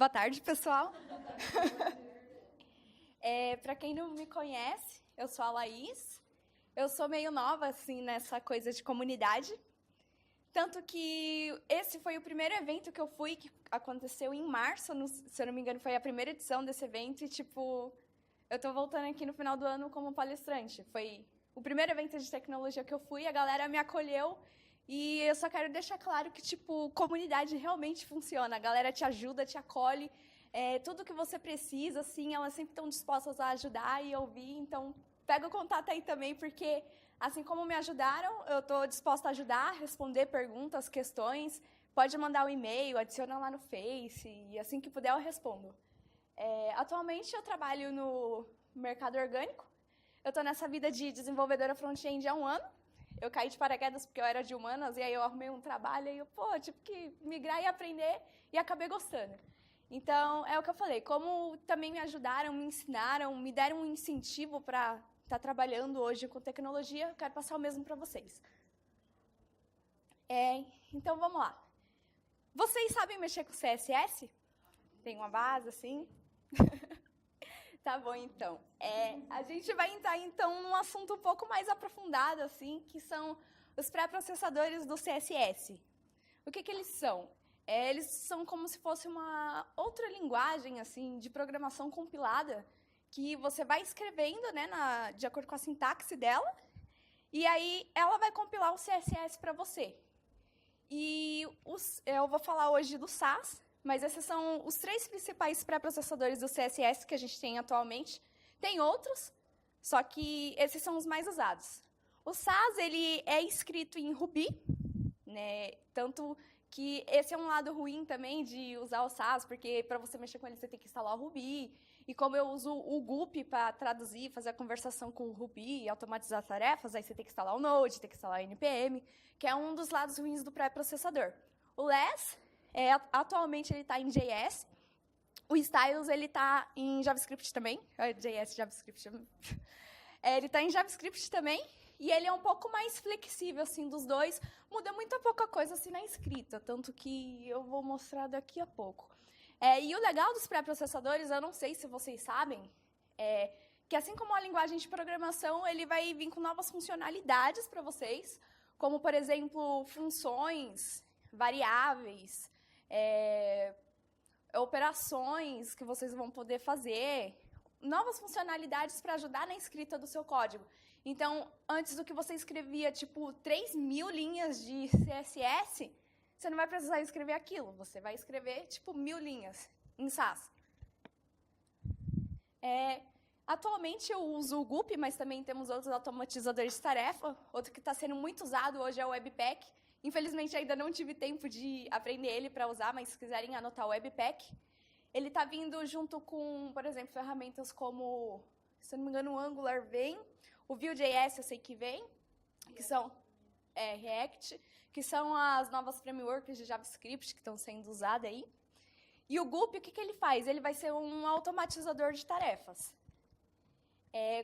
Boa tarde, pessoal. Para quem não me conhece, eu sou a Laís. Eu sou meio nova, assim, nessa coisa de comunidade. Tanto que esse foi o primeiro evento que eu fui, que aconteceu em março, se eu não me engano, foi a primeira edição desse evento. E, tipo, eu tô voltando aqui no final do ano como palestrante. Foi o primeiro evento de tecnologia que eu fui, a galera me acolheu. E eu só quero deixar claro que, tipo, comunidade realmente funciona. A galera te ajuda, te acolhe. Tudo que você precisa, assim, elas sempre estão dispostas a ajudar e ouvir. Então, pega o contato aí também, porque, assim como me ajudaram, eu estou disposta a ajudar, responder perguntas, questões. Pode mandar um e-mail, adiciona lá no Face, e assim que puder eu respondo. Atualmente, eu trabalho no mercado orgânico. Eu estou nessa vida de desenvolvedora front-end há um ano. Eu caí de paraquedas porque eu era de humanas, e aí eu arrumei um trabalho, e eu, tive que migrar e aprender, e acabei gostando. Então, é o que eu falei, como também me ajudaram, me ensinaram, me deram um incentivo para estar trabalhando hoje com tecnologia, eu quero passar o mesmo para vocês. Então, vamos lá. Vocês sabem mexer com CSS? Tem uma base, assim? Tá bom, então. A gente vai entrar, então, num assunto um pouco mais aprofundado, assim, que são os pré-processadores do CSS. O que eles são? Eles são como se fosse uma outra linguagem, assim, de programação compilada, que você vai escrevendo, né, de acordo com a sintaxe dela, e aí ela vai compilar o CSS para você. E eu vou falar hoje do SAS, mas esses são os 3 principais pré-processadores do CSS que a gente tem atualmente. Tem outros, só que esses são os mais usados. O SAS ele é escrito em Ruby, né? Tanto que esse é um lado ruim também de usar o SAS, porque para você mexer com ele você tem que instalar o Ruby. E como eu uso o Guppy para traduzir, fazer a conversação com o Ruby e automatizar tarefas, aí você tem que instalar o Node, tem que instalar o NPM, que é um dos lados ruins do pré-processador. O Less, atualmente ele está em JS. O Styles ele está em JavaScript também. JS, JavaScript. Ele está em JavaScript também. E ele é um pouco mais flexível, assim, dos dois. Muda muito pouca coisa, assim, na escrita. Tanto que eu vou mostrar daqui a pouco. E o legal dos pré-processadores, eu não sei se vocês sabem, que assim como a linguagem de programação, ele vai vir com novas funcionalidades para vocês. Como, por exemplo, funções, variáveis, operações que vocês vão poder fazer, novas funcionalidades para ajudar na escrita do seu código. Então, antes do que você escrevia, tipo, 3.000 linhas de CSS, você não vai precisar escrever aquilo. Você vai escrever, tipo, 1.000 linhas em SAS. Atualmente, eu uso o Guppy, mas também temos outros automatizadores de tarefa. Outro que está sendo muito usado hoje é o Webpack. Infelizmente, ainda não tive tempo de aprender ele para usar, mas se quiserem anotar o Webpack. Ele está vindo junto com, por exemplo, ferramentas como, se não me engano, o Angular vem, o Vue.js eu sei que vem, que são React, que são as novas frameworks de JavaScript que estão sendo usadas aí. E o Guppy, o que ele faz? Ele vai ser um automatizador de tarefas.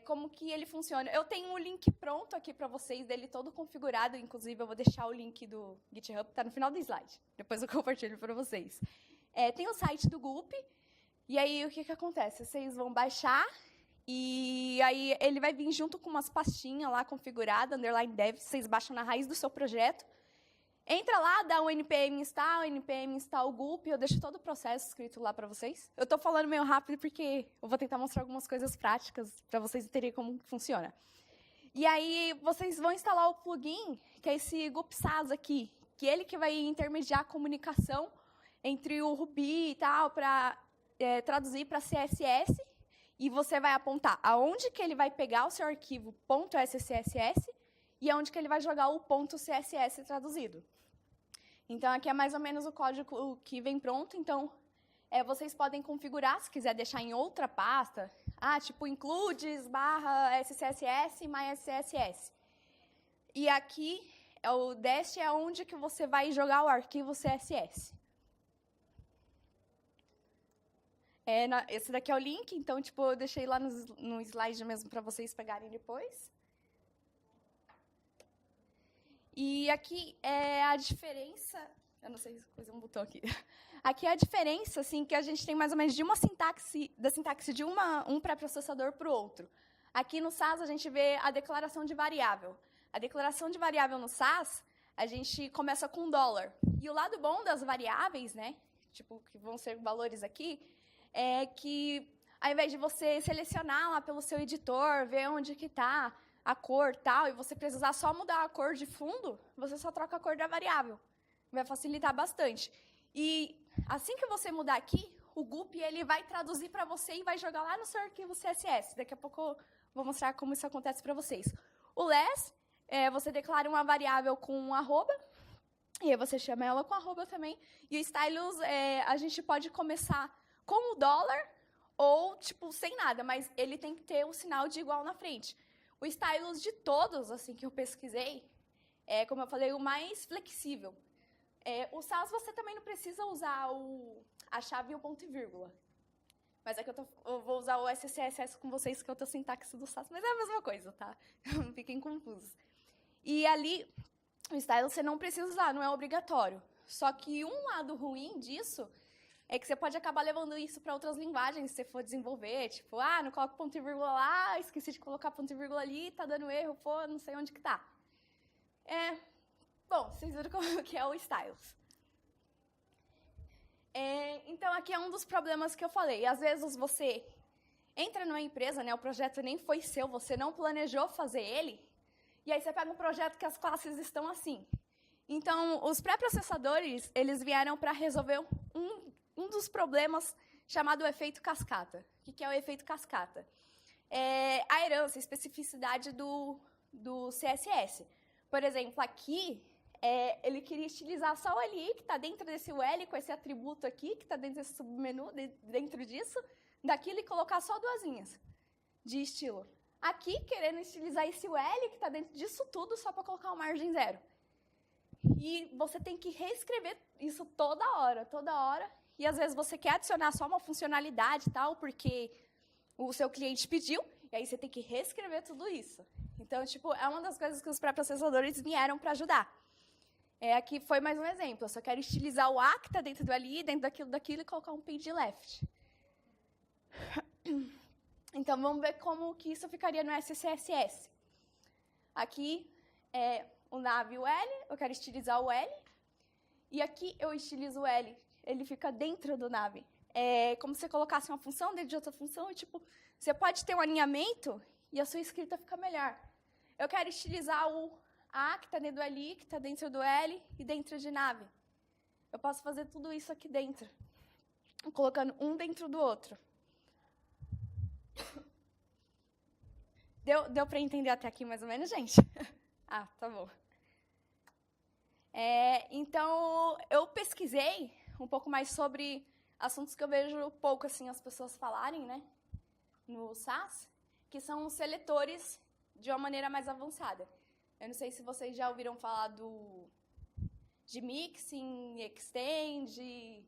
Como que ele funciona? Eu tenho um link pronto aqui para vocês, dele todo configurado, inclusive eu vou deixar o link do GitHub, está no final do slide, depois eu compartilho para vocês. Tem o site do Guppy, e aí o que acontece? Vocês vão baixar, e aí ele vai vir junto com umas pastinhas lá configuradas, _dev, vocês baixam na raiz do seu projeto. Entra lá, dá um npm install Guppy, eu deixo todo o processo escrito lá para vocês. Eu estou falando meio rápido porque eu vou tentar mostrar algumas coisas práticas para vocês entenderem como funciona. E aí vocês vão instalar o plugin, que é esse Guppy SAS aqui, que é ele que vai intermediar a comunicação entre o Ruby e tal, para traduzir para CSS, e você vai apontar aonde que ele vai pegar o seu arquivo .scss e aonde que ele vai jogar o .css traduzido. Então, aqui é mais ou menos o código que vem pronto. Então, vocês podem configurar, se quiser deixar em outra pasta, tipo includes /scss /scss. E aqui, o dest é onde que você vai jogar o arquivo CSS. Esse daqui é o link, então, tipo, eu deixei lá no slide mesmo para vocês pegarem depois. E aqui é a diferença... Eu não sei se coisa um botão aqui. Aqui é a diferença, assim, que a gente tem mais ou menos de uma sintaxe, da sintaxe de um pré-processador para o outro. Aqui no SAS, a gente vê a declaração de variável. A declaração de variável no SAS, a gente começa com $. E o lado bom das variáveis, né, tipo, que vão ser valores aqui, é que, ao invés de você selecionar lá pelo seu editor, ver onde que está a cor tal, e você precisar só mudar a cor de fundo, você só troca a cor da variável. Vai facilitar bastante. E assim que você mudar aqui, o GUP ele vai traduzir para você e vai jogar lá no seu arquivo CSS. Daqui a pouco eu vou mostrar como isso acontece para vocês. O less, você declara uma variável com um arroba, e aí você chama ela com arroba também. E o stylus, a gente pode começar com o $, ou, tipo, sem nada, mas ele tem que ter um sinal de igual na frente. O stylus de todos, assim, que eu pesquisei, como eu falei, o mais flexível. O SAS, você também não precisa usar a chave e o ponto e vírgula. Mas é que eu vou usar o SCSS com vocês, que é outra sintaxe do SAS, mas é a mesma coisa, tá? Não fiquem confusos. E ali, o stylus você não precisa usar, não é obrigatório. Só que um lado ruim disso é que você pode acabar levando isso para outras linguagens, se você for desenvolver. Tipo, não coloco ponto e vírgula lá, esqueci de colocar ponto e vírgula ali, tá dando erro, pô, não sei onde que tá. Bom, vocês viram como que é o stylus. Então, aqui é um dos problemas que eu falei. Às vezes, você entra numa empresa, né, o projeto nem foi seu, você não planejou fazer ele, e aí você pega um projeto que as classes estão assim. Então, os pré-processadores, eles vieram para resolver um dos problemas chamado efeito cascata. O que é o efeito cascata? A herança, a especificidade do CSS. Por exemplo, aqui, ele queria estilizar só o LI, que está dentro desse UL, com esse atributo aqui, que está dentro desse submenu, dentro disso. Daqui, ele colocar só duasinhas de estilo. Aqui, querendo estilizar esse UL, que está dentro disso tudo, só para colocar uma margem 0. E você tem que reescrever isso toda hora. E, às vezes, você quer adicionar só uma funcionalidade e tal, porque o seu cliente pediu, e aí você tem que reescrever tudo isso. Então, tipo, é uma das coisas que os pré-processadores vieram para ajudar. Aqui foi mais um exemplo. Eu só quero estilizar o A, que está dentro do ali, dentro daquilo, e colocar um page left. Então, vamos ver como que isso ficaria no SCSS. Aqui o nav e o L, eu quero estilizar o L. E aqui eu estilizo o L, ele fica dentro do nav. É como se você colocasse uma função dentro de outra função, e, tipo, você pode ter um alinhamento e a sua escrita fica melhor. Eu quero estilizar o A, que está dentro do L, que está dentro do L e dentro de nav. Eu posso fazer tudo isso aqui dentro, colocando um dentro do outro. Deu para entender até aqui, mais ou menos, gente? Tá bom. Então, eu pesquisei um pouco mais sobre assuntos que eu vejo pouco assim, as pessoas falarem, né, no SAS, que são os seletores de uma maneira mais avançada. Eu não sei se vocês já ouviram falar de mixing, extend,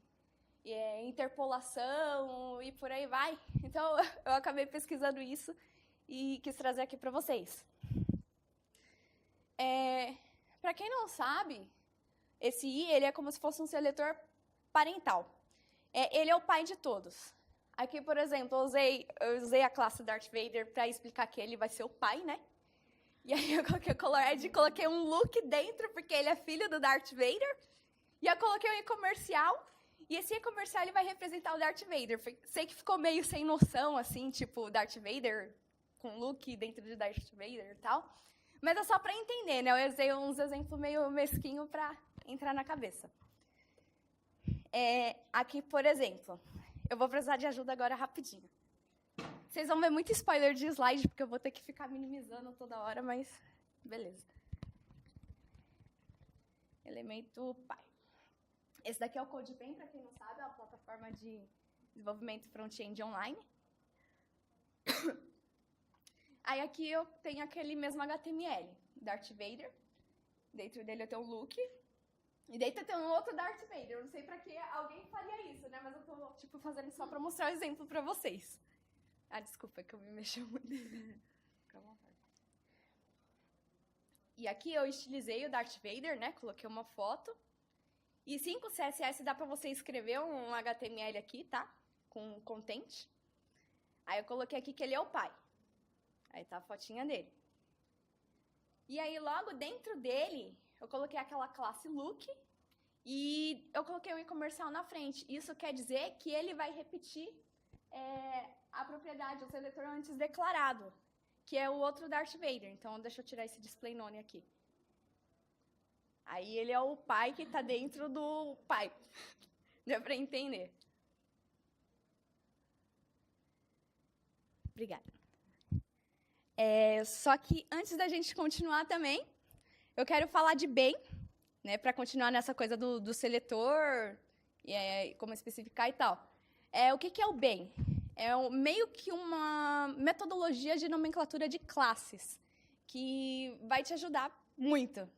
interpolação e por aí vai. Então, eu acabei pesquisando isso e quis trazer aqui para vocês. Para quem não sabe, esse I ele é como se fosse um seletor parental. Ele é o pai de todos. Aqui, por exemplo, eu usei a classe Darth Vader para explicar que ele vai ser o pai, né? E aí eu coloquei o Colored e coloquei um look dentro, porque ele é filho do Darth Vader. E eu coloquei um e-comercial. E esse e-comercial ele vai representar o Darth Vader. Sei que ficou meio sem noção, assim, tipo, Darth Vader com look dentro de Darth Vader e tal. Mas é só para entender, né? Eu usei uns exemplos meio mesquinhos para entrar na cabeça. Aqui, por exemplo, eu vou precisar de ajuda agora rapidinho. Vocês vão ver muito spoiler de slide, porque eu vou ter que ficar minimizando toda hora, mas beleza. Elemento pai. Esse daqui é o CodePen, para quem não sabe, é uma plataforma de desenvolvimento front-end online. Aí aqui eu tenho aquele mesmo HTML, Darth Vader. Dentro dele eu tenho um look. E dentro eu tenho um outro Darth Vader. Eu não sei para que alguém faria isso, né? Mas eu tô, tipo, fazendo só para mostrar o exemplo para vocês. Desculpa, que eu me mexi muito. Fica à vontade. E aqui eu estilizei o Darth Vader, né? Coloquei uma foto. E 5 CSS dá para você escrever um HTML aqui, tá? Com content. Aí eu coloquei aqui que ele é o pai. Aí tá a fotinha dele. E aí logo dentro dele, eu coloquei aquela classe look e eu coloquei um e-comercial na frente. Isso quer dizer que ele vai repetir a propriedade, o seletor antes declarado, que é o outro Darth Vader. Então deixa eu tirar esse display none aqui. Aí ele é o pai que está dentro do pai. Deu para entender? Obrigada. Só que antes da gente continuar também, eu quero falar de bem, né, para continuar nessa coisa do seletor, como especificar e tal. O que é o bem? É meio que uma metodologia de nomenclatura de classes, que vai te ajudar muito.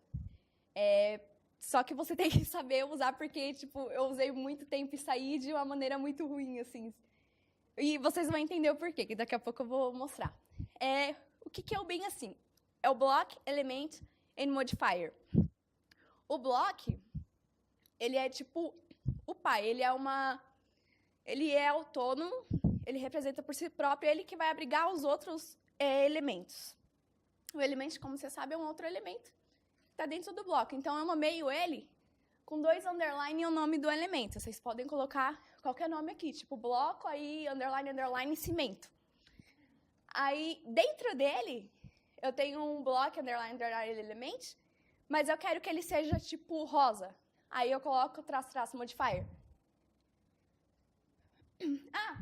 Só que você tem que saber usar, porque tipo, eu usei muito tempo e saí de uma maneira muito ruim, assim. E vocês vão entender o porquê, que daqui a pouco eu vou mostrar. O que é o bem assim? É o block, element and modifier. O block, ele é tipo o pai, ele é autônomo, ele representa por si próprio, ele que vai abrigar os outros elementos. O elemento, como você sabe, é um outro elemento. Está dentro do bloco. Então, eu nomeio ele com 2 underline e o nome do elemento. Vocês podem colocar qualquer nome aqui, tipo bloco, aí underline, underline, cimento. Aí, dentro dele, eu tenho um bloco, underline, underline, element, mas eu quero que ele seja tipo rosa. Aí, eu coloco traço, modifier.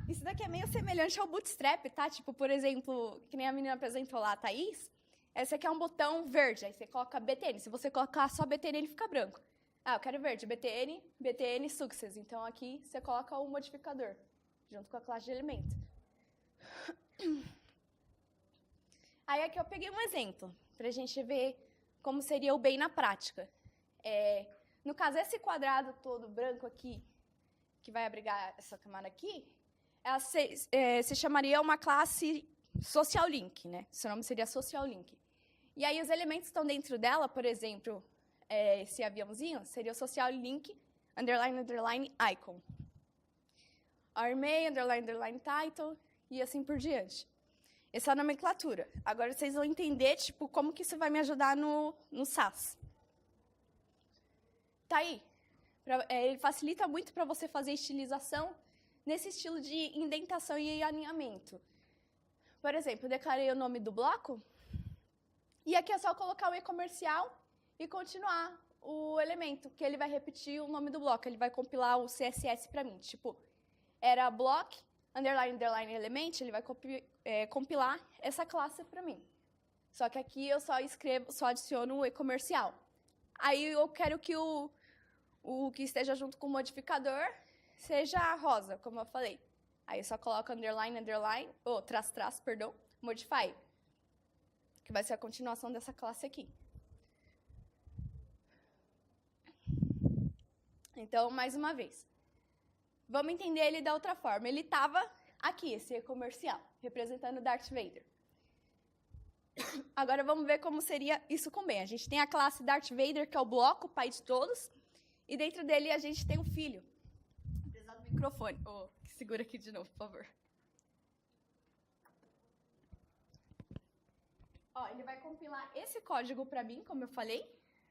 Isso daqui é meio semelhante ao Bootstrap, tá? Tipo, por exemplo, que nem a menina apresentou lá, a Thaís. Esse aqui é um botão verde, aí você coloca BTN. Se você colocar só BTN, ele fica branco. Eu quero verde, BTN success. Então, aqui você coloca o modificador, junto com a classe de elemento. Aí, aqui eu peguei um exemplo, para a gente ver como seria o bem na prática. No caso, esse quadrado todo branco aqui, que vai abrigar essa camada aqui, ela se chamaria uma classe social link, né? Seu nome seria social link. E aí os elementos estão dentro dela, por exemplo, esse aviãozinho seria o social link underline underline icon. Armei underline underline title e assim por diante. Essa é a nomenclatura. Agora vocês vão entender tipo como que isso vai me ajudar no SAS. Tá aí. Ele facilita muito para você fazer estilização nesse estilo de indentação e alinhamento. Por exemplo, eu declarei o nome do bloco, e aqui é só colocar o e-comercial e continuar o elemento, que ele vai repetir o nome do bloco, ele vai compilar o CSS para mim. Tipo, era block, underline, underline, element, ele vai compilar essa classe para mim. Só que aqui eu só adiciono o e-comercial. Aí eu quero que o que esteja junto com o modificador seja rosa, como eu falei. Aí eu só coloco underline, underline, traço, perdão, modify, que vai ser a continuação dessa classe aqui. Então, mais uma vez, vamos entender ele da outra forma. Ele estava aqui, esse comercial, representando Darth Vader. Agora vamos ver como seria isso com bem. A gente tem a classe Darth Vader, que é o bloco, o pai de todos, e dentro dele a gente tem um filho. Apesar do microfone. Segura aqui de novo, por favor. Ele vai compilar esse código para mim, como eu falei.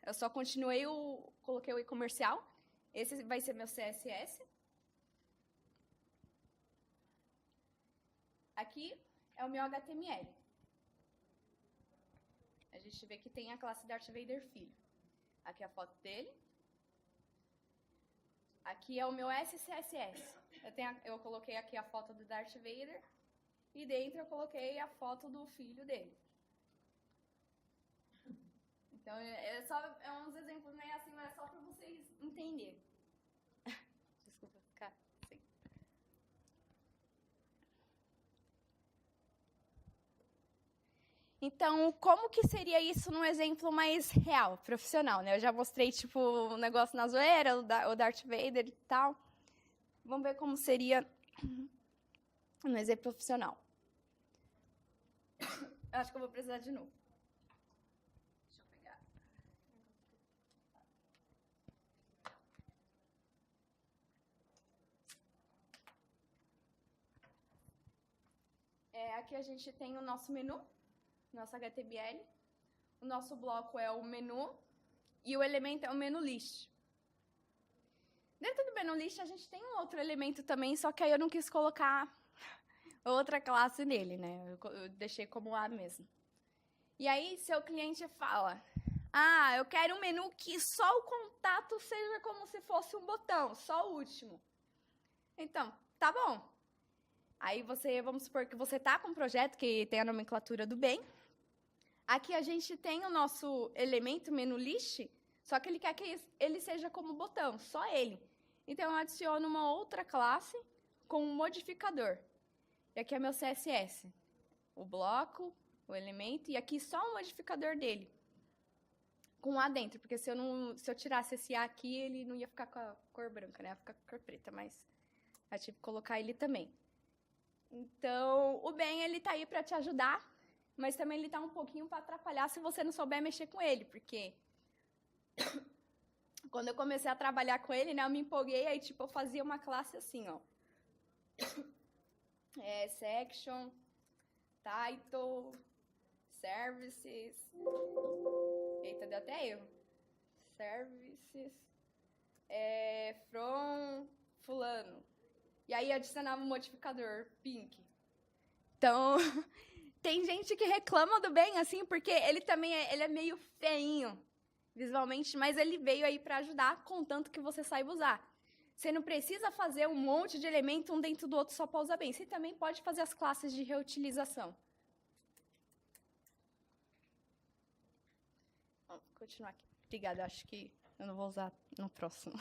Eu só coloquei o e-comercial. Esse vai ser meu CSS. Aqui é o meu HTML. A gente vê que tem a classe Darth Vader filho. Aqui é a foto dele. Aqui é o meu SCSS. Eu coloquei aqui a foto do Darth Vader e dentro eu coloquei a foto do filho dele. Então, é uns exemplos meio assim, mas é só para vocês entenderem. Desculpa ficar assim. Então, como que seria isso num exemplo mais real, profissional, né? Eu já mostrei, tipo, um negócio na zoeira, o Darth Vader e tal. Vamos ver como seria no exemplo profissional. Eu acho que eu vou precisar de novo. Deixa eu pegar. Aqui a gente tem o nosso menu, nosso HTML. O nosso bloco é o menu e o elemento é o menu list. Dentro do menu list, a gente tem um outro elemento também, só que aí eu não quis colocar outra classe nele, né? Eu deixei como A mesmo. E aí, seu cliente fala, eu quero um menu que só o contato seja como se fosse um botão, só o último. Então, tá bom. Aí, vamos supor que você tá com um projeto que tem a nomenclatura do bem. Aqui a gente tem o nosso elemento menu list, só que ele quer que ele seja como botão, só ele. Então, eu adiciono uma outra classe com um modificador. E aqui é meu CSS. O bloco, o elemento, e aqui só o modificador dele. Com A dentro, porque se eu tirasse esse A aqui, ele não ia ficar com a cor branca, né? Ia ficar com a cor preta, mas eu tive que colocar ele também. Então, o bem, ele tá aí para te ajudar, mas também ele tá um pouquinho para atrapalhar se você não souber mexer com ele, porque quando eu comecei a trabalhar com ele, né, eu me empolguei, aí tipo, eu fazia uma classe assim, ó. Section, title, services. Eita, deu até erro. Services, from fulano. E aí adicionava um modificador, pink. Então, tem gente que reclama do bem, assim, porque ele também ele é meio feinho visualmente, mas ele veio aí para ajudar, contanto que você saiba usar. Você não precisa fazer um monte de elemento um dentro do outro só para usar bem. Você também pode fazer as classes de reutilização. Vamos continuar aqui. Obrigada, acho que eu não vou usar no próximo.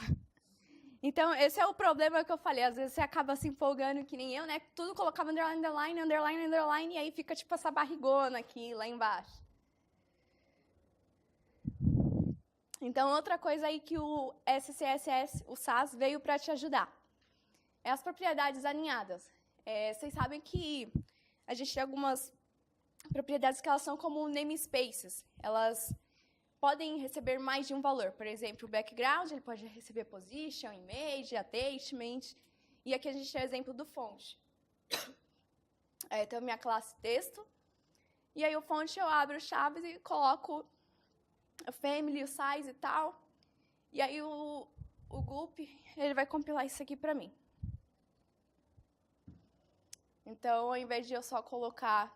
Então, esse é o problema que eu falei. Às vezes você acaba se empolgando que nem eu, né? Tudo colocava underline, underline, underline, underline, e aí fica tipo essa barrigona aqui, lá embaixo. Então, outra coisa aí que o SCSS, o SAS, veio para te ajudar é as propriedades alinhadas. Vocês sabem que a gente tem algumas propriedades que elas são como namespaces. Elas podem receber mais de um valor. Por exemplo, o background, ele pode receber position, image, attachment. E aqui a gente tem o exemplo do font. Então, minha classe texto. E aí, o font eu abro chaves e coloco o family, o size e tal. E aí, o Gulp, ele vai compilar isso aqui para mim. Então, ao invés de eu só colocar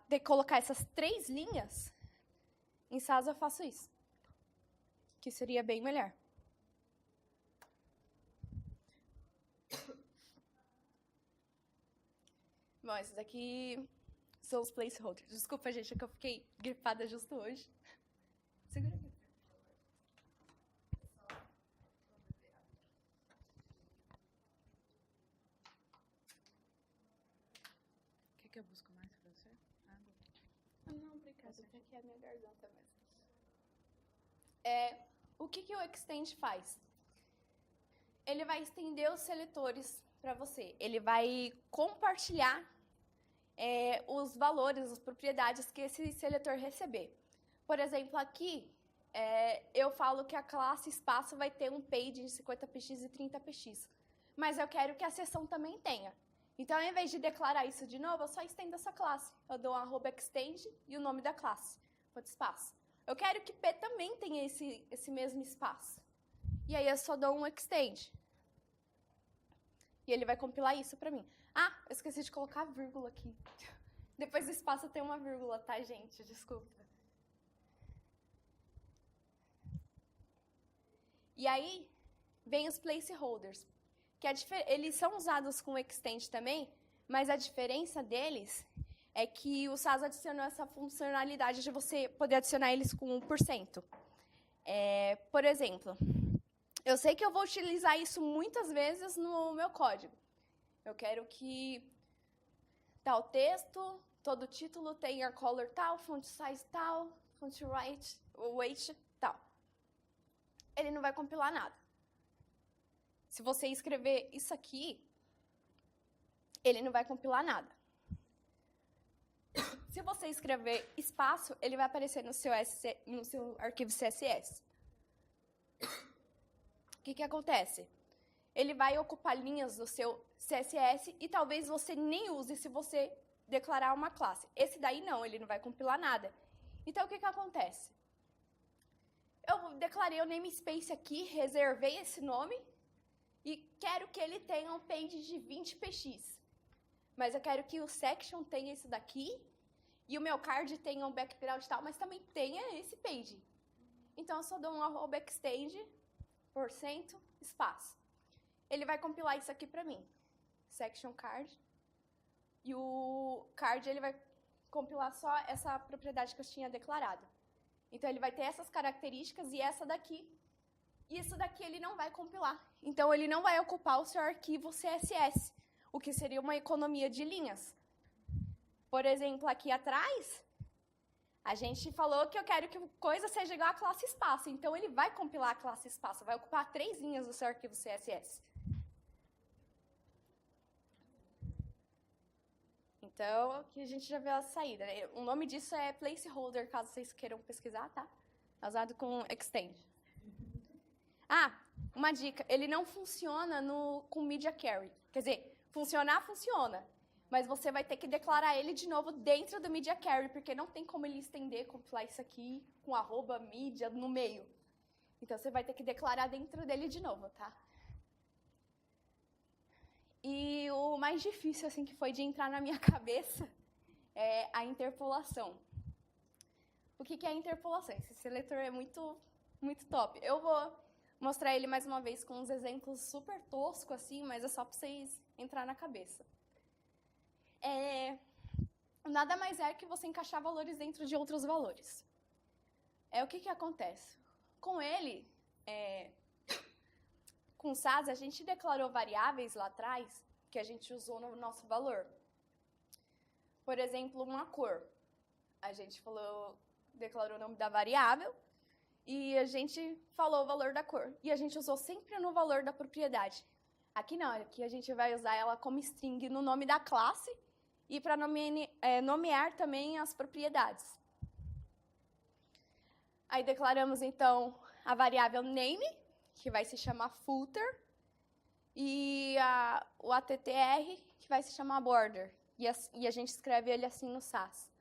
essas 3 linhas, em SAS eu faço isso. Que seria bem melhor. Bom, esses aqui são os placeholders. Desculpa, gente, é que eu fiquei gripada justo hoje. Segura aqui. Quer que eu busque mais pra você? Água? Não, obrigada. Aqui é a minha garganta mesmo. O que o Extend faz? Ele vai estender os seletores para você. Ele vai compartilhar os valores, as propriedades que esse seletor receber. Por exemplo, aqui, eu falo que a classe espaço vai ter um page de 50px e 30px. Mas eu quero que a seção também tenha. Então, ao invés de declarar isso de novo, eu só estendo essa classe. Eu dou um @extend e o nome da classe, ponto espaço. Eu quero que P também tenha esse mesmo espaço. E aí eu só dou um extend. E ele vai compilar isso para mim. Eu esqueci de colocar a vírgula aqui. Depois do espaço tem uma vírgula, tá, gente? Desculpa. E aí vem os placeholders. Eles são usados com extend também, mas a diferença deles é que o SAS adicionou essa funcionalidade de você poder adicionar eles com 1%. Por exemplo, eu sei que eu vou utilizar isso muitas vezes no meu código. Eu quero que tal texto, todo título tenha color tal, font size tal, font weight tal. Ele não vai compilar nada. Se você escrever isso aqui, ele não vai compilar nada. Se você escrever espaço, ele vai aparecer no seu arquivo CSS. O que acontece? ele vai ocupar linhas do seu CSS e talvez você nem use se você declarar uma classe. Esse daí não, ele não vai compilar nada. Então, o que acontece? Eu declarei o namespace aqui, reservei esse nome e quero que ele tenha um page de 20 px. Mas eu quero que o section tenha esse daqui e o meu card tenha um background e tal, mas também tenha esse page. Então, eu só dou um @extend, %, espaço. Ele vai compilar isso aqui para mim. Section card. E o card, ele vai compilar só essa propriedade que eu tinha declarado. Então, ele vai ter essas características e essa daqui. Isso daqui ele não vai compilar. Então, ele não vai ocupar o seu arquivo CSS, o que seria uma economia de linhas. Por exemplo, aqui atrás, a gente falou que eu quero que coisa seja igual a classe espaço. Então, ele vai compilar a classe espaço, vai ocupar 3 linhas do seu arquivo CSS. Então, aqui a gente já vê a saída. O nome disso é placeholder, caso vocês queiram pesquisar, tá? É usado com extend. Ah, uma dica. Ele não funciona com media query. Quer dizer, funcionar, funciona. Mas você vai ter que declarar ele de novo dentro do media query, porque não tem como ele estender, compilar isso aqui com @media no meio. Então, você vai ter que declarar dentro dele de novo, tá? E o mais difícil, assim, que foi de entrar na minha cabeça é a interpolação. O que é a interpolação? Esse seletor é muito, muito top. Eu vou mostrar ele mais uma vez com uns exemplos super toscos, assim, mas é só para vocês entrar na cabeça. Nada mais é que você encaixar valores dentro de outros valores. O que acontece? Com ele, com o SAS, a gente declarou variáveis lá atrás que a gente usou no nosso valor. Por exemplo, uma cor. A gente declarou o nome da variável e a gente falou o valor da cor. E a gente usou sempre no valor da propriedade. Aqui não, aqui a gente vai usar ela como string no nome da classe e para nomear também as propriedades. Aí declaramos, então, a variável name, que vai se chamar footer, e o attr, que vai se chamar border. E a gente escreve ele assim no SAS.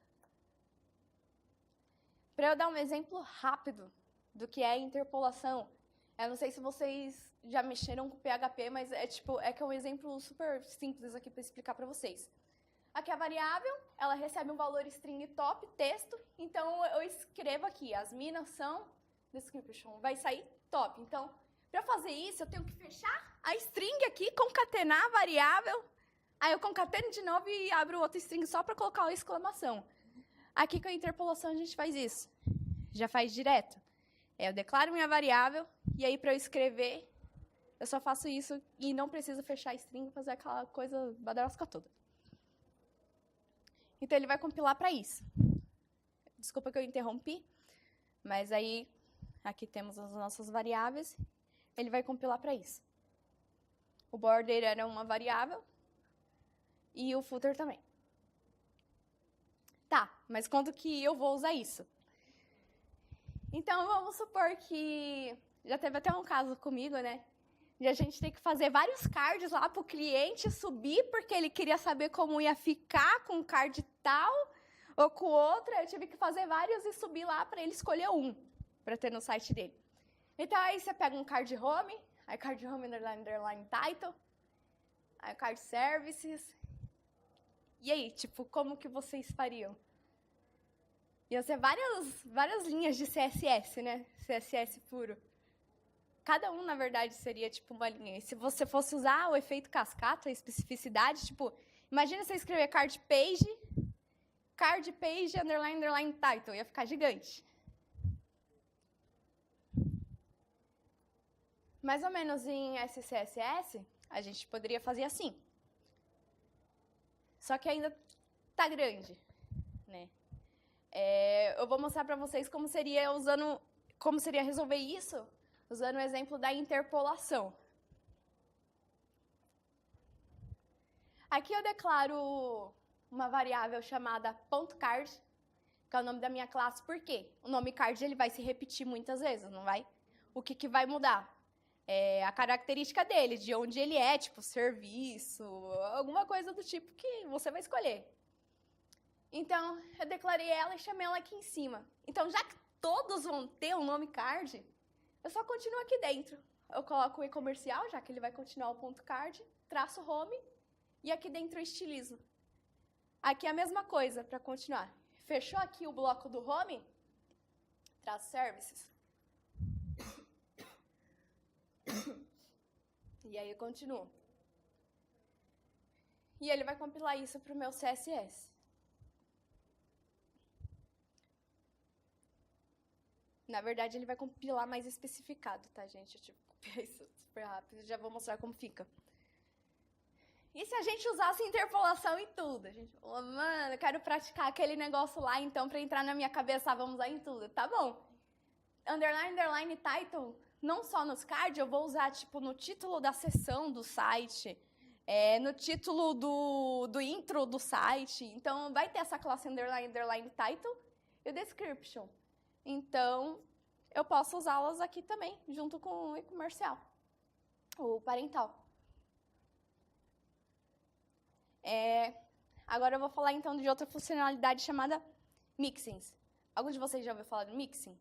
Para eu dar um exemplo rápido do que é interpolação, eu não sei se vocês já mexeram com PHP, mas é um exemplo super simples aqui para explicar para vocês. Aqui a variável, ela recebe um valor string top, texto, então eu escrevo aqui, as minas são description, vai sair top. Então, para fazer isso, eu tenho que fechar a string aqui, concatenar a variável, aí eu concateno de novo e abro outra string só para colocar a exclamação. Aqui com a interpolação a gente faz isso, já faz direto. Eu declaro minha variável e aí para eu escrever, eu só faço isso e não preciso fechar a string e fazer aquela coisa badarosca toda. Então, ele vai compilar para isso. Desculpa que eu interrompi, mas aí, aqui temos as nossas variáveis. Ele vai compilar para isso. O border era uma variável e o footer também. Tá, mas quando que eu vou usar isso? Então, vamos supor que... Já teve até um caso comigo, né? De a gente ter que fazer vários cards lá para o cliente subir, porque ele queria saber como ia ficar com um card tal ou com outro. Eu tive que fazer vários e subir lá para ele escolher um, para ter no site dele. Então, aí você pega um card home, aí card home underline title, aí card services. E aí, como que vocês fariam? Iam ser várias linhas de CSS, né? CSS puro. Cada um, na verdade, seria uma linha. E se você fosse usar o efeito cascata, a especificidade, imagina você escrever card page, underline title, ia ficar gigante. Mais ou menos em SCSS, a gente poderia fazer assim. Só que ainda tá grande, né? Eu vou mostrar para vocês como seria resolver isso usando o exemplo da interpolação. Aqui eu declaro uma variável chamada .card, que é o nome da minha classe. Por quê? O nome card ele vai se repetir muitas vezes, não vai? O que vai mudar? a característica dele, de onde ele é, tipo, serviço, alguma coisa do tipo que você vai escolher. Então, eu declarei ela e chamei ela aqui em cima. Então, já que todos vão ter um nome card, eu só continuo aqui dentro. Eu coloco o e-comercial, já que ele vai continuar o ponto card, traço home, e aqui dentro eu estilizo. Aqui é a mesma coisa, para continuar. Fechou aqui o bloco do home, traço services. E aí eu continuo. E ele vai compilar isso para o meu CSS. Na verdade, ele vai compilar mais especificado, tá, gente? Eu copiei isso super rápido, já vou mostrar como fica. E se a gente usasse interpolação em tudo? A gente falou, mano, eu quero praticar aquele negócio lá, então, para entrar na minha cabeça, vamos usar em tudo. Tá bom. Underline, underline, title, não só nos cards, eu vou usar, tipo, no título da seção do site, no título do intro do site. Então, vai ter essa classe underline, underline, title e o description. Então, eu posso usá-las aqui também, junto com o e-comercial, o parental. Agora eu vou falar, então, de outra funcionalidade chamada mixins. Algum de vocês já ouviu falar do mixin?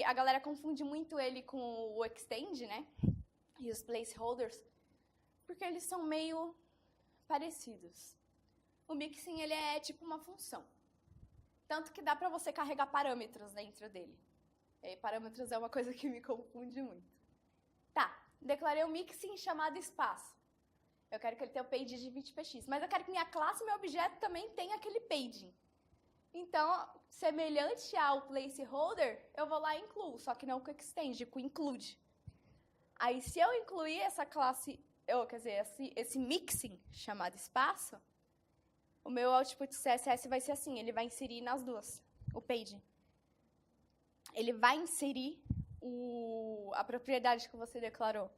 A galera confunde muito ele com o extend, né? E os placeholders, porque eles são meio parecidos. O mixin, ele é tipo uma função. Tanto que dá para você carregar parâmetros dentro dele. Parâmetros é uma coisa que me confunde muito. Tá, declarei um mixin chamado espaço. Eu quero que ele tenha o page de 20px, mas eu quero que minha classe, meu objeto, também tenha aquele paging. Então, semelhante ao placeholder, eu vou lá e incluo, só que não com extend, com include. Aí, se eu incluir essa classe, esse mixing chamado espaço, o meu output CSS vai ser assim, ele vai inserir nas duas, o page. Ele vai inserir a propriedade que você declarou.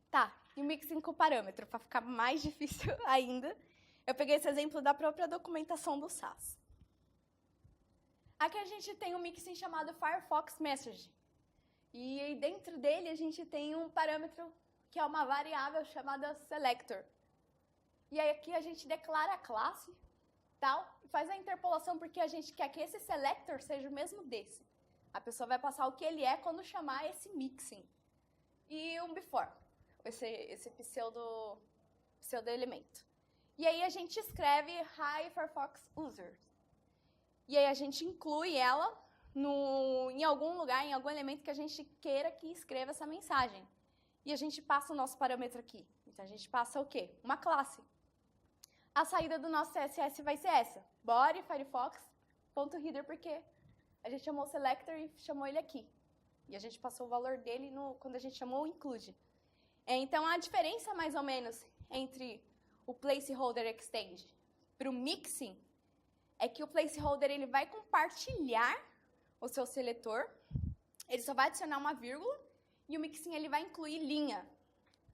Tá, e o mixing com parâmetro, para ficar mais difícil ainda, eu peguei esse exemplo da própria documentação do SAS. Aqui a gente tem um mixing chamado Firefox Message. E dentro dele a gente tem um parâmetro que é uma variável chamada selector. E aí aqui a gente declara a classe, tal, e faz a interpolação porque a gente quer que esse selector seja o mesmo desse. A pessoa vai passar o que ele é quando chamar esse mixing. E um before, esse pseudo-elemento. E aí a gente escreve Hi Firefox Users. E aí a gente inclui ela em algum lugar, em algum elemento que a gente queira que escreva essa mensagem. E a gente passa o nosso parâmetro aqui. Então, a gente passa o quê? Uma classe. A saída do nosso CSS vai ser essa. Body, Firefox.header, porque a gente chamou o selector e chamou ele aqui. E a gente passou o valor dele quando a gente chamou o include. Então, a diferença, mais ou menos, entre o placeholder extend para o mixing é que o placeholder ele vai compartilhar o seu seletor, ele só vai adicionar uma vírgula, e o mixin ele vai incluir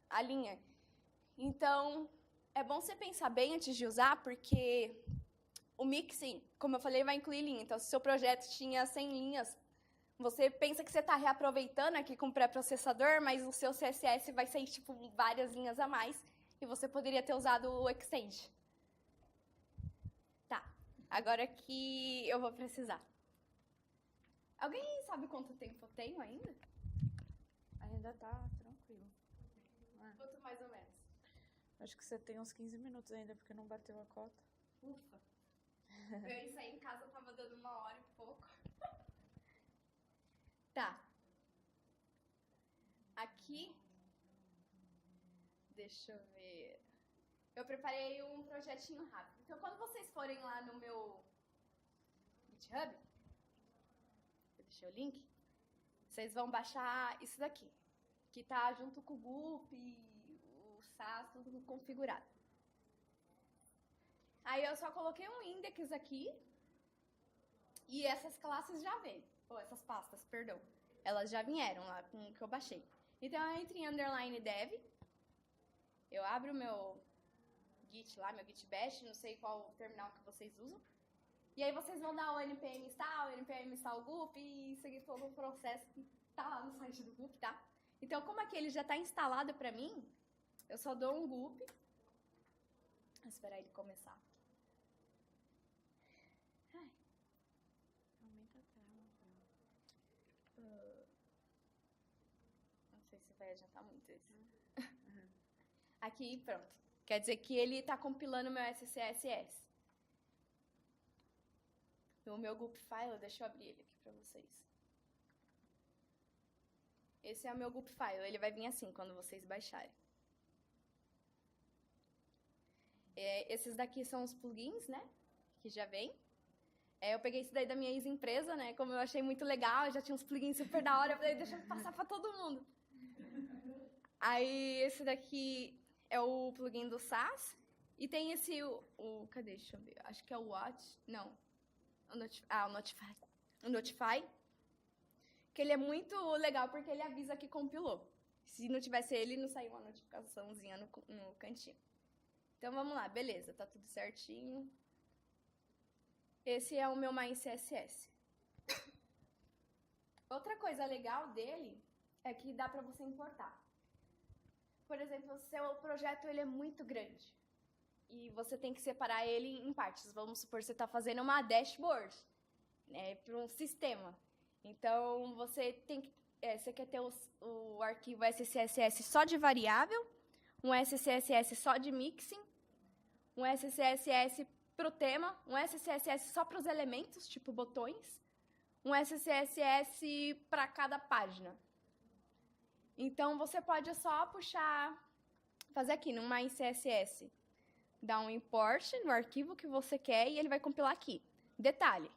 a linha. Então, é bom você pensar bem antes de usar, porque o mixin, como eu falei, vai incluir linha. Então, se o seu projeto tinha 100 linhas, você pensa que você está reaproveitando aqui com o pré-processador, mas o seu CSS vai ser tipo várias linhas a mais, e você poderia ter usado o extend. Tá, agora que eu vou precisar. Alguém sabe quanto tempo eu tenho ainda? Ainda tá tranquilo. Quanto mais ou menos? Acho que você tem uns 15 minutos ainda, porque não bateu a cota. Ufa. Eu ia sair em casa, tava dando 1h e pouco. Tá. Aqui, deixa eu ver. Eu preparei um projetinho rápido. Então, quando vocês forem lá no meu GitHub, eu deixei o link, vocês vão baixar isso daqui, que tá junto com o GUP, o SAS, tudo configurado. Aí eu só coloquei um index aqui, e essas classes já vêm, ou essas pastas, perdão, elas já vieram lá com o que eu baixei. Então eu entro em underline dev, eu abro o meu Git lá, meu Git bash, não sei qual terminal que vocês usam, E aí vocês vão dar o npm install GUP e seguir todo o processo que tá lá no site do GUP, tá? Então, como aqui ele já está instalado para mim, eu só dou um GUP. Vou esperar ele começar. Ai. Aumenta a tela. Não sei se vai adiantar muito isso. Aqui, pronto. Quer dizer que ele está compilando meu SCSS. No meu GUP file, deixa eu abrir ele aqui para vocês. Esse é o meu GUP file. Ele vai vir assim quando vocês baixarem. Esses daqui são os plugins, né? Que já vem. Eu peguei isso daí da minha ex-empresa, né? Como eu achei muito legal, já tinha uns plugins super da hora. Eu falei, deixa eu passar para todo mundo. Aí, esse daqui é o plugin do SaaS. E tem esse, cadê? Deixa eu ver. Acho que é o Watch. Não. O Notify. Que ele é muito legal porque ele avisa que compilou. Se não tivesse ele, não saiu uma notificaçãozinha no cantinho. Então, vamos lá. Beleza, tá tudo certinho. Esse é o meu MyCSS. Outra coisa legal dele é que dá para você importar. Por exemplo, o seu projeto ele é muito grande. E você tem que separar ele em partes. Vamos supor que você está fazendo uma dashboard, né, para um sistema. Então, você quer ter o arquivo SCSS só de variável, um SCSS só de mixing, um SCSS para o tema, um SCSS só para os elementos, tipo botões, um SCSS para cada página. Então, você pode só fazer aqui no MyCSS, dar um import no arquivo que você quer e ele vai compilar aqui. Detalhe,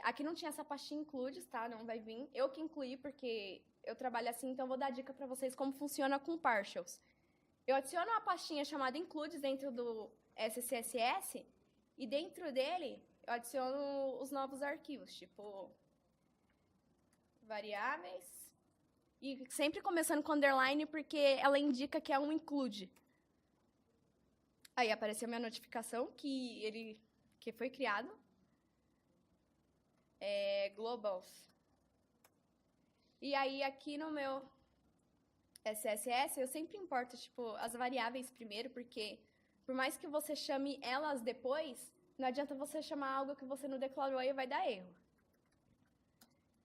aqui não tinha essa pastinha includes, tá? Não vai vir. Eu que incluí porque eu trabalho assim, então vou dar dica para vocês como funciona com partials. Eu adiciono uma pastinha chamada includes dentro do SCSS e dentro dele eu adiciono os novos arquivos, tipo variáveis. E sempre começando com underline, porque ela indica que é um include. Aí apareceu minha notificação que foi criado. Globals. E aí aqui no meu SCSS, eu sempre importo tipo, as variáveis primeiro, porque por mais que você chame elas depois, não adianta você chamar algo que você não declarou e vai dar erro.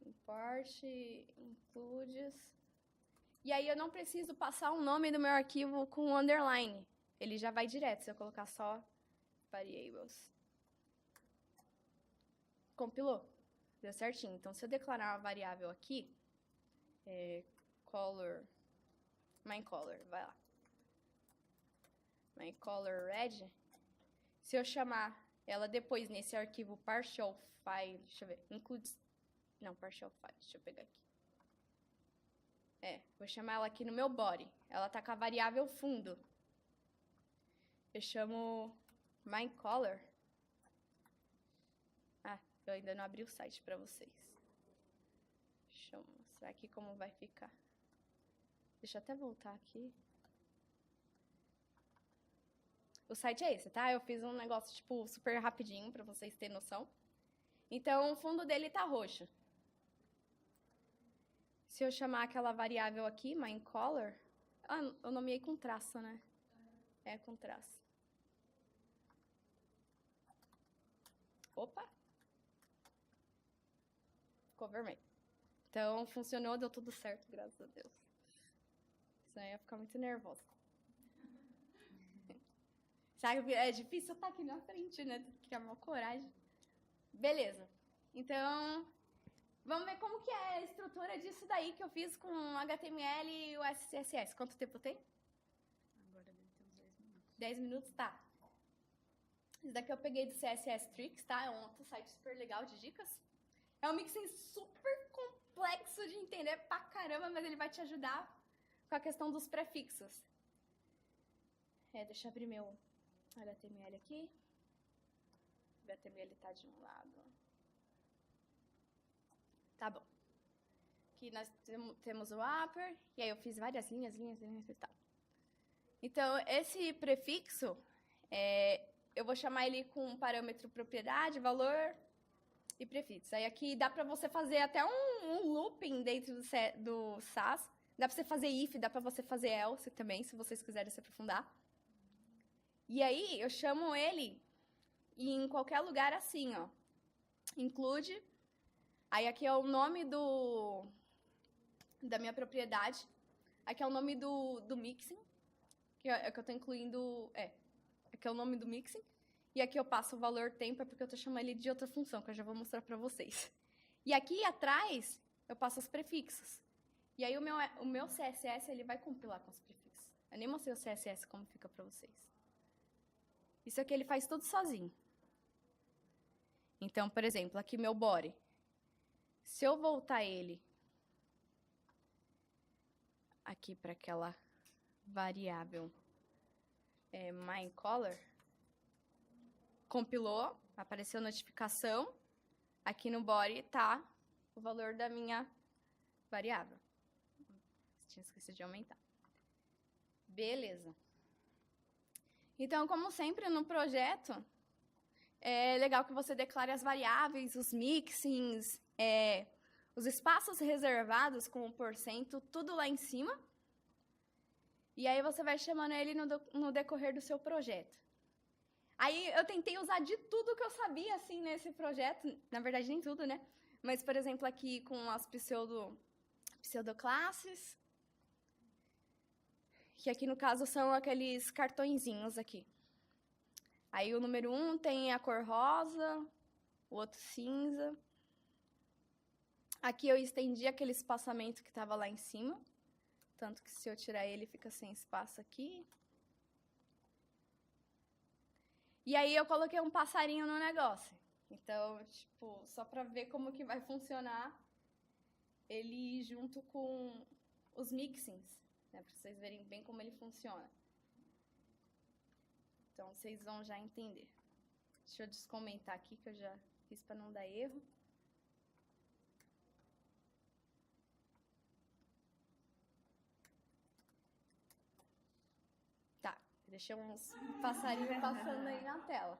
Import, includes. E aí eu não preciso passar o nome do meu arquivo com underline. Ele já vai direto, se eu colocar só variables. Compilou. Deu certinho. Então, se eu declarar uma variável aqui, color, myColor, vai lá. myColor red. Se eu chamar ela depois nesse arquivo partial file, deixa eu ver, includes, não, partial file, deixa eu pegar aqui. Vou chamar ela aqui no meu body. Ela tá com a variável fundo. Eu chamo myColor. Eu ainda não abri o site para vocês. Deixa eu mostrar aqui como vai ficar. Deixa eu até voltar aqui. O site é esse, tá? Eu fiz um negócio, tipo, super rapidinho para vocês terem noção. Então, o fundo dele tá roxo. Se eu chamar aquela variável aqui, myColor... eu nomeei com traço, né? Com traço. Opa! Ficou vermelho. Então, funcionou, deu tudo certo, graças a Deus. Senão eu ia ficar muito nervosa. Sabe, é difícil estar aqui na frente, né? Tem que criar uma coragem. Beleza. Então, vamos ver como que é a estrutura disso daí que eu fiz com HTML e o SCSS. Quanto tempo tem? Agora deve ter uns 10 minutos. 10 minutos? Tá. Isso daqui eu peguei do CSS Tricks, tá? É um outro site super legal de dicas. É um mixing super complexo de entender pra caramba, mas ele vai te ajudar com a questão dos prefixos. Deixa eu abrir meu HTML aqui. O HTML tá de um lado. Tá bom. Aqui nós temos o upper, e aí eu fiz várias linhas e tal. Então, esse prefixo, eu vou chamar ele com um parâmetro propriedade, valor e prefixo. Aí aqui dá para você fazer até um looping dentro do SAS. Dá para você fazer if, dá para você fazer else também, se vocês quiserem se aprofundar. E aí eu chamo ele em qualquer lugar assim, ó. Include. Aí aqui é o nome da minha propriedade. Aqui é o nome do mixing, que eu estou incluindo. Aqui é o nome do mixing. E aqui eu passo o valor tempo, é porque eu estou chamando ele de outra função, que eu já vou mostrar para vocês. E aqui atrás, eu passo os prefixos. E aí o meu CSS ele vai compilar com os prefixos. Eu nem mostrei o CSS como fica para vocês. Isso aqui ele faz tudo sozinho. Então, por exemplo, aqui meu body. Se eu voltar ele aqui para aquela variável myColor, compilou, apareceu notificação, aqui no body está o valor da minha variável. Tinha esquecido de aumentar. Beleza. Então, como sempre no projeto, é legal que você declare as variáveis, os mixings, os espaços reservados com o porcento, tudo lá em cima. E aí você vai chamando ele no decorrer do seu projeto. Aí eu tentei usar de tudo que eu sabia assim nesse projeto, na verdade nem tudo, né? Mas, por exemplo, aqui com as pseudoclasses, que aqui no caso são aqueles cartõezinhos aqui. Aí o número 1 tem a cor rosa, o outro cinza. Aqui eu estendi aquele espaçamento que estava lá em cima. Tanto que se eu tirar ele, fica sem espaço aqui. E aí eu coloquei um passarinho no negócio. Então, tipo, só para ver como que vai funcionar ele junto com os mixings, né? Para vocês verem bem como ele funciona. Então, vocês vão já entender. Deixa eu descomentar aqui, que eu já fiz para não dar erro. Tá, deixei uns passarinhos passando aí na tela.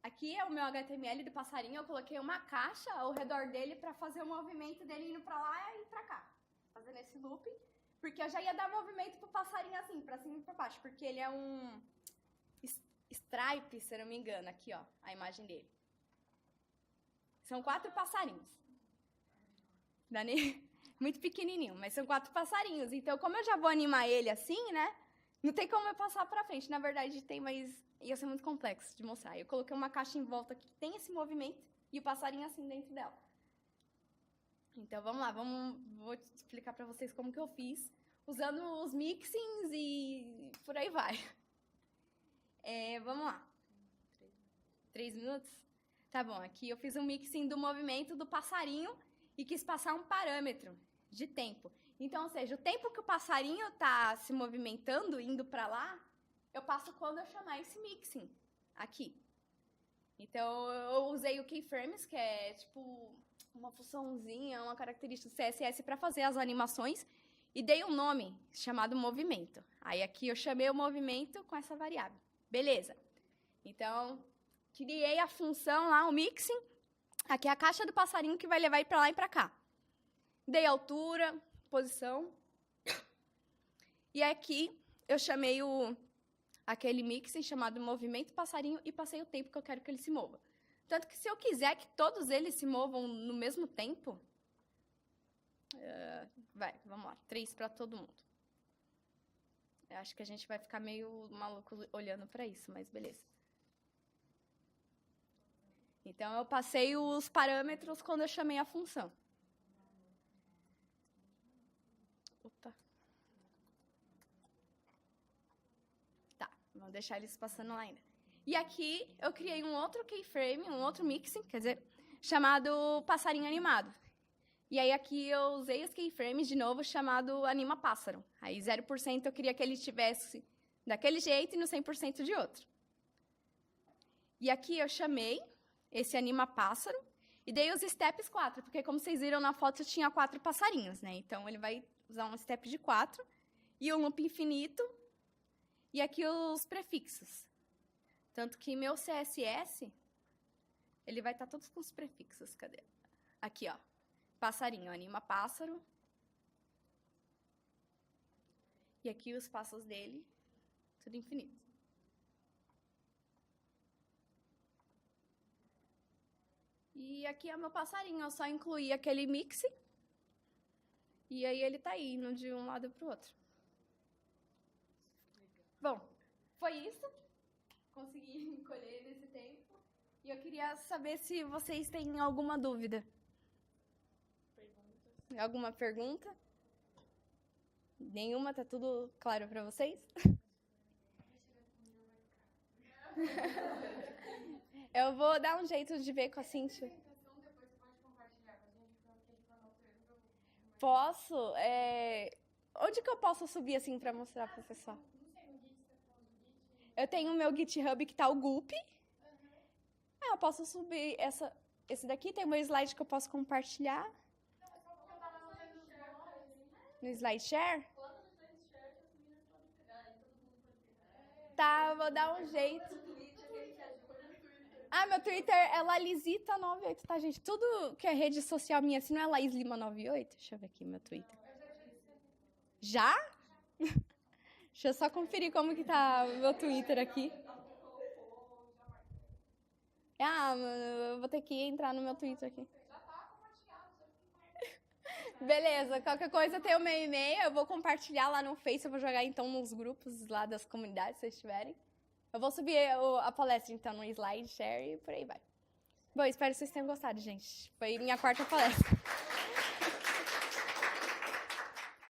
Aqui é o meu HTML do passarinho, eu coloquei uma caixa ao redor dele para fazer o movimento dele indo para lá e para cá. Fazendo esse looping. Porque eu já ia dar movimento pro passarinho assim, pra cima e pra baixo. Porque ele é um stripe, se eu não me engano. Aqui, ó, a imagem dele. São 4 passarinhos. Muito pequenininho, mas são 4 passarinhos. Então, como eu já vou animar ele assim, né? Não tem como eu passar pra frente. Na verdade, tem, mas ia ser muito complexo de mostrar. Eu coloquei uma caixa em volta que tem esse movimento e o passarinho assim dentro dela. Então, vamos lá, vou explicar para vocês como que eu fiz, usando os mixings e por aí vai. Vamos lá. 3 minutos? Tá bom, aqui eu fiz um mixing do movimento do passarinho e quis passar um parâmetro de tempo. Então, ou seja, o tempo que o passarinho está se movimentando, indo para lá, eu passo quando eu chamar esse mixing aqui. Então, eu usei o keyframes, que é tipo uma funçãozinha, uma característica do CSS para fazer as animações e dei um nome chamado movimento. Aí aqui eu chamei o movimento com essa variável. Beleza. Então, criei a função lá, o mixing. Aqui é a caixa do passarinho que vai levar para lá e para cá. Dei altura, posição. E aqui eu chamei aquele mixing chamado movimento passarinho e passei o tempo que eu quero que ele se mova. Tanto que se eu quiser que todos eles se movam no mesmo tempo, vamos lá, 3 para todo mundo. Eu acho que a gente vai ficar meio maluco olhando para isso, mas beleza. Então, eu passei os parâmetros quando eu chamei a função. Opa. Tá, vamos deixar eles passando lá ainda. E aqui eu criei um outro keyframe, um outro mixing, quer dizer, chamado passarinho animado. E aí aqui eu usei os keyframes de novo, chamado anima pássaro. Aí 0% eu queria que ele estivesse daquele jeito e no 100% de outro. E aqui eu chamei esse anima pássaro e dei os steps 4, porque como vocês viram na foto tinha 4 passarinhos, né? Então ele vai usar um step de 4 e um loop infinito. E aqui os prefixos. Tanto que meu CSS, ele vai estar todos com os prefixos. Cadê? Aqui, ó. Passarinho, anima pássaro. E aqui os passos dele, tudo infinito. E aqui é o meu passarinho, eu só incluí aquele mix. E aí ele tá indo de um lado pro outro. Bom, foi isso. Consegui encolher nesse tempo. E eu queria saber se vocês têm alguma dúvida. Alguma pergunta? Nenhuma? Tá tudo claro para vocês? Eu vou dar um jeito de ver com a Cíntia. Posso? Onde que eu posso subir assim para mostrar para o pessoal? Eu tenho o meu GitHub que tá o Gulp. Eu posso subir esse daqui. Tem o meu slide que eu posso compartilhar. No SlideShare? Tá, eu vou dar um jeito. Meu Twitter é Lalisita98, tá, gente? Tudo que é rede social minha, assim, não é Laís Lima98? Deixa eu ver aqui meu Twitter. Já? Deixa eu só conferir como que tá o meu Twitter aqui. Eu vou ter que entrar no meu Twitter aqui. Beleza, qualquer coisa tem o meu e-mail, eu vou compartilhar lá no Face, eu vou jogar então nos grupos lá das comunidades, se vocês tiverem. Eu vou subir a palestra então no SlideShare e por aí vai. Bom, espero que vocês tenham gostado, gente. Foi minha quarta palestra.